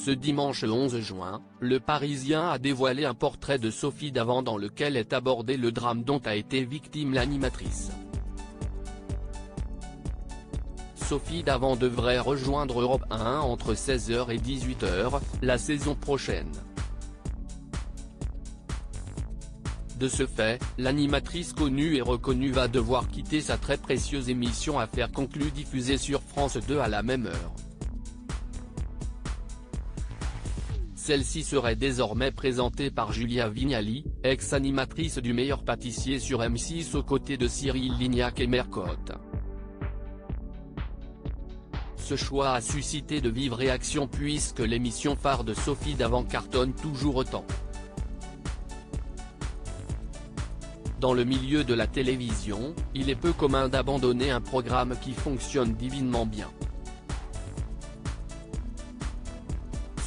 Ce dimanche 11 juin, Le Parisien a dévoilé un portrait de Sophie Davant dans lequel est abordé le drame dont a été victime l'animatrice. Sophie Davant devrait rejoindre Europe 1 entre 16h et 18h, la saison prochaine. De ce fait, l'animatrice connue et reconnue va devoir quitter sa très précieuse émission Affaires conclues diffusée sur France 2 à la même heure. Celle-ci serait désormais présentée par Julia Vignali, ex-animatrice du Meilleur pâtissier sur M6 aux côtés de Cyril Lignac et Mercotte. Ce choix a suscité de vives réactions puisque l'émission phare de Sophie Davant cartonne toujours autant. Dans le milieu de la télévision, il est peu commun d'abandonner un programme qui fonctionne divinement bien.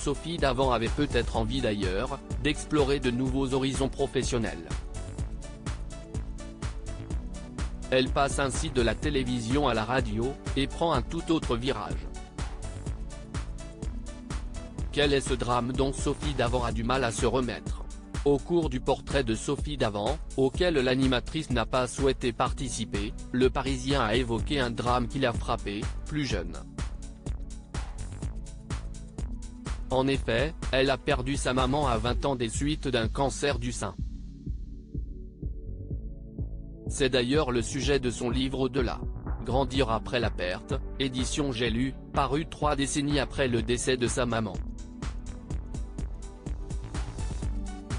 Sophie Davant avait peut-être envie d'ailleurs, d'explorer de nouveaux horizons professionnels. Elle passe ainsi de la télévision à la radio, et prend un tout autre virage. Quel est ce drame dont Sophie Davant a du mal à se remettre? Au cours du portrait de Sophie Davant, auquel l'animatrice n'a pas souhaité participer, Le Parisien a évoqué un drame qui l'a frappé, plus jeune. En effet, elle a perdu sa maman à 20 ans des suites d'un cancer du sein. C'est d'ailleurs le sujet de son livre Au-delà. Grandir après la perte, édition J'ai lu, paru 3 décennies après le décès de sa maman.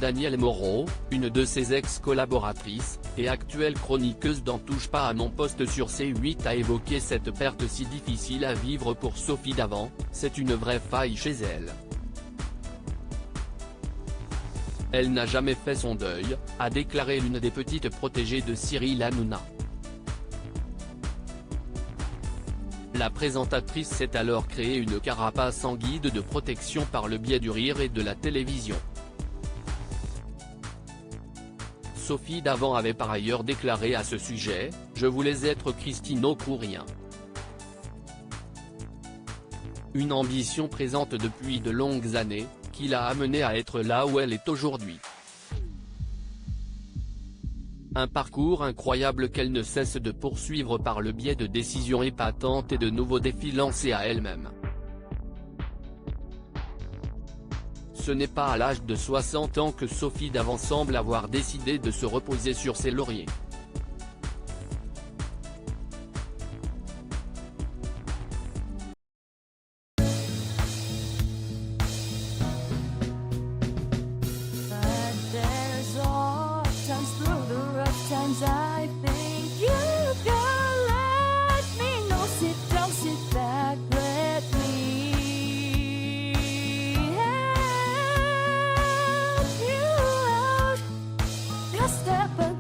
Danielle Moreau, une de ses ex-collaboratrices, et actuelle chroniqueuse d'En touche pas à mon poste sur C8 a évoqué cette perte si difficile à vivre pour Sophie Davant, c'est une vraie faille chez elle. Elle n'a jamais fait son deuil, a déclaré l'une des petites protégées de Cyril Hanouna. La présentatrice s'est alors créé une carapace en guide de protection par le biais du rire et de la télévision. Sophie Davant avait par ailleurs déclaré à ce sujet « Je voulais être Christine O'Courien ». Une ambition présente depuis de longues années, qui l'a amenée à être là où elle est aujourd'hui. Un parcours incroyable qu'elle ne cesse de poursuivre par le biais de décisions épatantes et de nouveaux défis lancés à elle-même. Ce n'est pas à l'âge de 60 ans que Sophie Davant semble avoir décidé de se reposer sur ses lauriers. Step